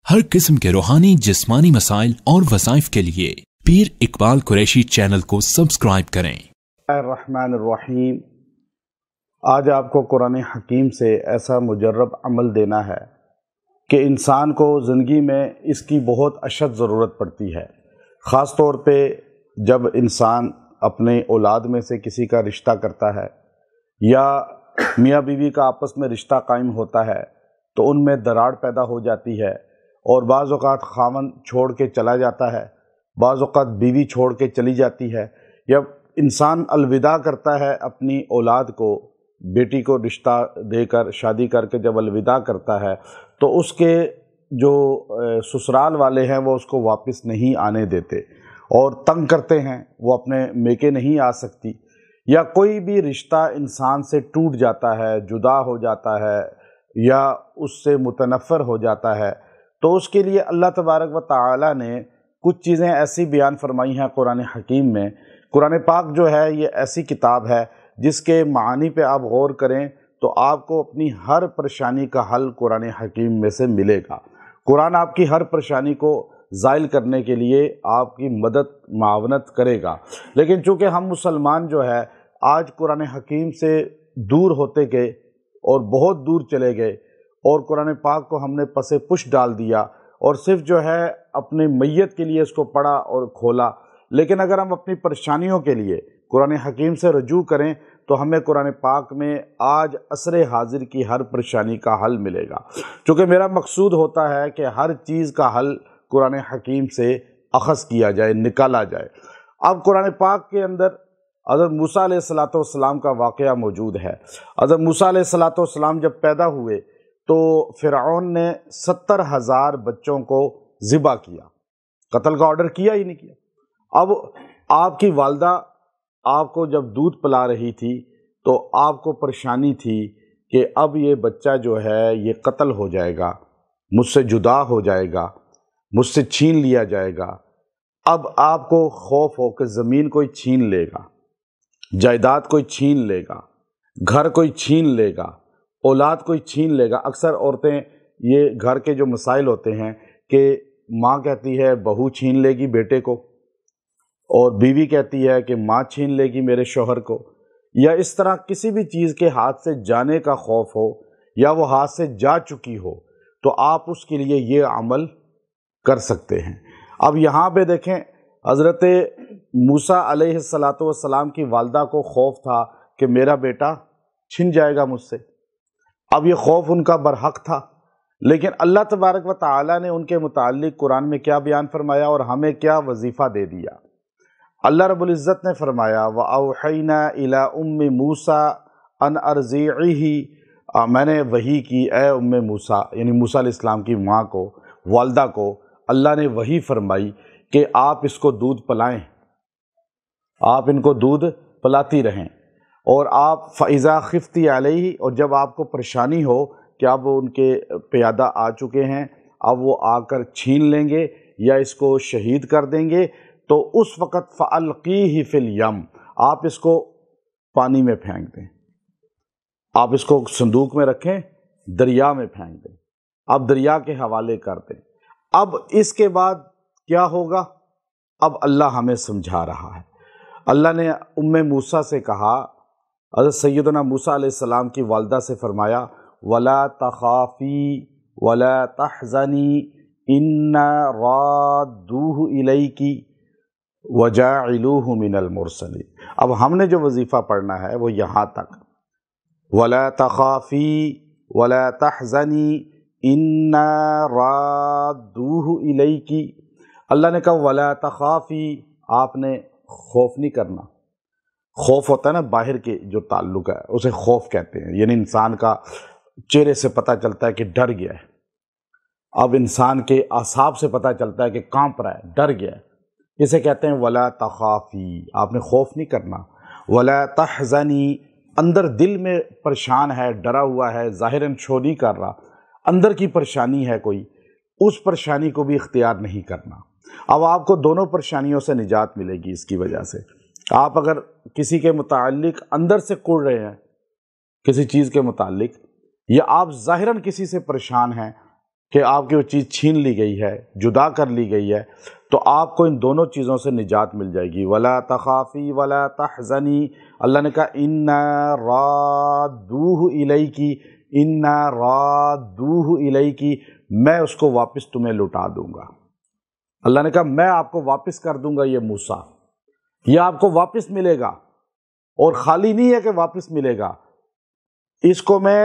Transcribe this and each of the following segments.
हर किस्म के रूहानी जिस्मानी मसाइल और वज़ाइफ के लिए पीर इकबाल कुरैशी चैनल को सब्सक्राइब करें। रहमानिर्रहीम। आज आपको कुरान हकीम से ऐसा मुजर्रब अमल देना है कि इंसान को ज़िंदगी में इसकी बहुत अशद ज़रूरत पड़ती है। ख़ास तौर पे जब इंसान अपने औलाद में से किसी का रिश्ता करता है या मियाँ बीवी का आपस में रिश्ता कायम होता है तो उनमें दरार पैदा हो जाती है और बाज़ औक़ात ख़ावंद छोड़ के चला जाता है, बाज़ औक़ात बीवी छोड़ के चली जाती है। जब इंसान अलविदा करता है अपनी औलाद को, बेटी को रिश्ता देकर शादी करके जब अलविदा करता है तो उसके जो ससुराल वाले हैं वो उसको वापस नहीं आने देते और तंग करते हैं, वो अपने मेके नहीं आ सकती। या कोई भी रिश्ता इंसान से टूट जाता है, जुदा हो जाता है या उससे मुतनफ़र हो जाता है तो उसके लिए अल्लाह तबारक व तआला ने कुछ चीज़ें ऐसी बयान फरमाई हैं कुरान हकीम में। कुरान पाक जो है ये ऐसी किताब है जिसके मानी पे आप गौर करें तो आपको अपनी हर परेशानी का हल कुरान हकीम में से मिलेगा। कुरान आपकी हर परेशानी को ज़ाइल करने के लिए आपकी मदद मावनत करेगा। लेकिन चूँकि हम मुसलमान जो है आज कुरान हकीम से दूर होते गए और बहुत दूर चले गए और कुरान पाक को हमने पसे पुश डाल दिया और सिर्फ जो है अपने मैयत के लिए इसको पढ़ा और खोला। लेकिन अगर हम अपनी परेशानियों के लिए कुरान हकीम से रजू करें तो हमें कुरान पाक में आज असरे हाजिर की हर परेशानी का हल मिलेगा। चूँकि मेरा मकसूद होता है कि हर चीज़ का हल कुरान हकीम से अख़ज़ किया जाए, निकाला जाए। अब कुरान पाक के अंदर हज़रत मूसा अलैहिस्सलाम का वाक़या मौजूद है। हज़रत मूसा अलैहिस्सलाम जब पैदा हुए तो फ़िरऔन ने 70,000 बच्चों को ज़िबा किया, कत्ल का ऑर्डर किया ही नहीं किया। अब आपकी वालदा आपको जब दूध पिला रही थी तो आपको परेशानी थी कि अब ये बच्चा जो है ये कत्ल हो जाएगा, मुझसे जुदा हो जाएगा, मुझसे छीन लिया जाएगा। अब आपको खौफ हो कि ज़मीन कोई छीन लेगा, जायदाद कोई छीन लेगा, घर कोई छीन लेगा, औलाद कोई छीन लेगा। अक्सर औरतें ये घर के जो मसाइल होते हैं कि माँ कहती है बहू छीन लेगी बेटे को और बीवी कहती है कि माँ छीन लेगी मेरे शौहर को, या इस तरह किसी भी चीज़ के हाथ से जाने का खौफ हो या वो हाथ से जा चुकी हो तो आप उसके लिए ये अमल कर सकते हैं। अब यहाँ पे देखें हज़रत मूसा अलैहिस्सलाम की वालदा को खौफ था कि मेरा बेटा छिन जाएगा मुझसे। अब ये खौफ उनका बरहक था, लेकिन अल्लाह तबारक व तआला ने उनके मुताल्लिक़ कुरान में क्या बयान फरमाया और हमें क्या वजीफ़ा दे दिया। अल्लाह रब्बुल इज़्ज़त ने फरमाया व औहैना इला उम्मी मूसा अन अर्ज़िही, मैंने वही की ए उम्मे मूसा, यानी मूसा अलैहिस्सलाम की माँ को, वालदा को अल्लाह ने वही फरमाई कि आप इसको दूध पिलाएं, आप इनको दूध पिलाती रहें। और आप फ़इज़ा खिफ़्ती अलैहि, और जब आपको परेशानी हो कि अब उनके क़यादा आ चुके हैं, अब वो आकर छीन लेंगे या इसको शहीद कर देंगे, तो उस वक़्त फ़अल्क़ीही फ़िल यम, आप इसको पानी में फेंक दें, आप इसको संदूक में रखें, दरिया में फेंक दें, आप दरिया के हवाले कर दें। अब इसके बाद क्या होगा, अब अल्लाह हमें समझा रहा है। अल्लाह ने उम्मे मूसा से कहा, हज़रत सैयदना मूसा अलैहिस्सलाम की वालदा से फरमाया वला तख़ाफ़ी वला तहज़नी इन्ना राद्दूहु इलैकी वजाइलूहु मिनल मुरसलीन। अब हमने जो वजीफ़ा पढ़ना है वो यहाँ तक, वला तख़ाफ़ी वला तहज़नी इन्ना राद्दूहु इलैकी। अल्लाह ने कहा वला तख़ाफ़ी, आपने खौफ नहीं करना। खौफ होता है ना, बाहर के जो ताल्लुक़ है उसे खौफ कहते हैं, यानी इंसान का चेहरे से पता चलता है कि डर गया है। अब इंसान के आसाब से पता चलता है कि कांप रहा है, डर गया है, इसे कहते हैं वला तख़ाफ़ी, आपने खौफ नहीं करना। वला तहज़नी, अंदर दिल में परेशान है, डरा हुआ है, ज़ाहिरन शो नहीं कर रहा, अंदर की परेशानी है कोई, उस परेशानी को भी इख्तियार नहीं करना। अब आपको दोनों परेशानियों से निजात मिलेगी इसकी वजह से। आप अगर किसी के मुताल्लिक़ अंदर से कुड़ रहे हैं किसी चीज़ के मुताल्लिक़, या आप ज़ाहिरन किसी से परेशान हैं کہ آپ کی وہ چیز چھین لی گئی ہے، جدا کر لی گئی ہے، تو آپ کو ان دونوں چیزوں سے نجات مل جائے گی۔ وَلَا تَخَافِي وَلَا تَحْزَنِي، اللہ نے کہا اِنَّا رَادُّوهُ إِلَيْكِ، اِنَّا رَادُّوهُ إِلَيْكِ، میں اس کو واپس تمہیں لوٹا دوں گا۔ اللہ نے کہا میں آپ کو واپس کر دوں گا یہ موسیٰ، یہ آپ کو واپس ملے گا، اور خالی نہیں ہے کہ واپس ملے گا، اس کو میں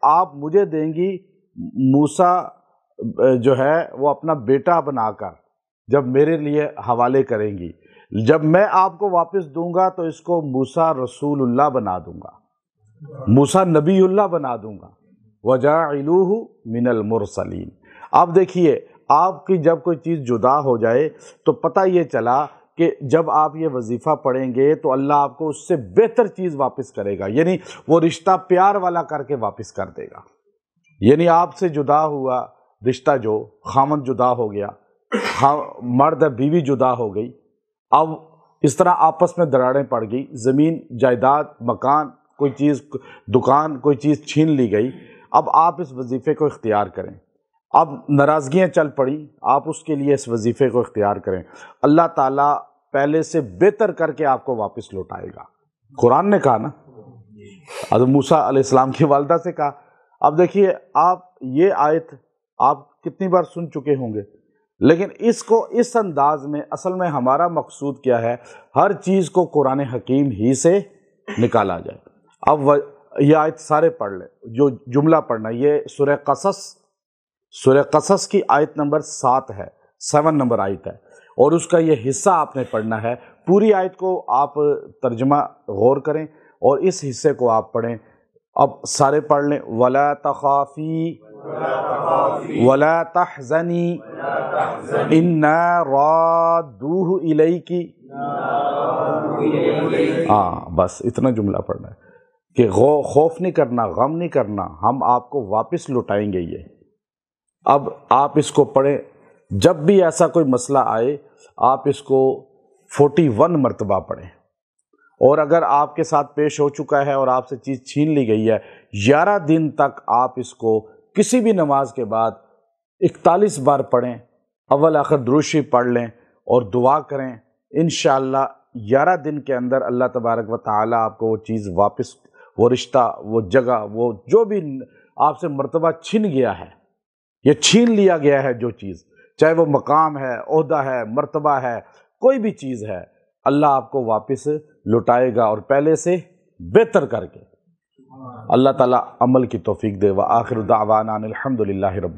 آپ مجھے دیں گی موسیٰ جو ہے وہ اپنا بیٹا بنا کر جب میرے لیے حوالے کریں گی، جب میں آپ کو واپس دوں گا تو اس کو موسیٰ رسول اللہ بنا دوں گا، موسیٰ نبی اللہ بنا دوں گا، وَجَاعِلُوهُ مِنَ الْمُرْسَلِينَ۔ اب دیکھیے آپ کی جب کوئی چیز جدا ہو جائے تو پتہ یہ چلا کہ جب آپ یہ وظیفہ پڑھیں گے تو اللہ آپ کو اس سے بہتر چیز واپس کرے گا، یعنی وہ رشتہ پیار والا کر کے واپس کر دے گا۔ یعنی آپ سے جدا ہوا رشتہ، جو خامن جدا ہو گیا، مرد بیوی جدا ہو گئی، اب اس طرح آپس میں دراڑیں پڑ گئی، زمین جائیداد مکان کوئی چیز دکان کوئی چیز چھین لی گئی، اب آپ اس وظیفے کو اختیار کریں۔ اب ناراضگیاں چل پڑیں، آپ اس کے لیے اس وظیفے کو اختیار کریں، اللہ تعالیٰ پہلے سے بہتر کر کے آپ کو واپس لوٹائے گا۔ قرآن نے کہا نا، حضرت موسیٰ علیہ السلام کی والدہ سے کہا۔ اب دیکھیے آپ یہ آیت آپ کتنی بار سن چکے ہوں گے، لیکن اس کو اس انداز میں اصل میں ہمارا مقصود کیا ہے، ہر چیز کو قرآن حکیم ہی سے نکالا جائے۔ اب یہ آیت سارے پڑھ لیں، جو جملہ پڑھنا، یہ سورہ قصص کی آیت نمبر 7 ہے، 7 نمبر آیت ہے، اور اس کا یہ حصہ آپ نے پڑھنا ہے۔ پوری آیت کو آپ ترجمہ غور کریں اور اس حصے کو آپ پڑھیں۔ اب سارے پڑھ لیں۔ وَلَا تَخَافِي وَلَا تَحْزَنِي إِنَّا رَادُّوهُ إِلَيْكِ، ہاں بس اتنا جملہ پڑھنا ہے کہ خوف نہیں کرنا، غم نہیں کرنا، ہم آپ کو واپس لوٹائیں گے یہ۔ اب آپ اس کو پڑھیں، جب بھی ایسا کوئی مسئلہ آئے آپ اس کو 41 مرتبہ پڑھیں، اور اگر آپ کے ساتھ پیش ہو چکا ہے اور آپ سے چیز چھین لی گئی ہے، 11 دن تک آپ اس کو کسی بھی نماز کے بعد 41 بار پڑھیں، اول آخر درود شریف پڑھ لیں اور دعا کریں، انشاءاللہ 11 دن کے اندر اللہ تبارک و تعالی آپ کو وہ چیز واپس، وہ رشتہ، وہ جگہ، وہ جو بھی آپ سے مرتبہ چھن گیا ہے، یہ چھین لیا گیا ہے جو چیز، چاہے وہ مقام ہے، عہدہ ہے، مرتبہ ہے، کوئی بھی چیز ہے، اللہ آپ کو واپس لوٹائے گا اور پہلے سے بہتر کر کے۔ اللہ تعالیٰ عمل کی توفیق دے۔ وآخر دعوانا الحمدللہ رب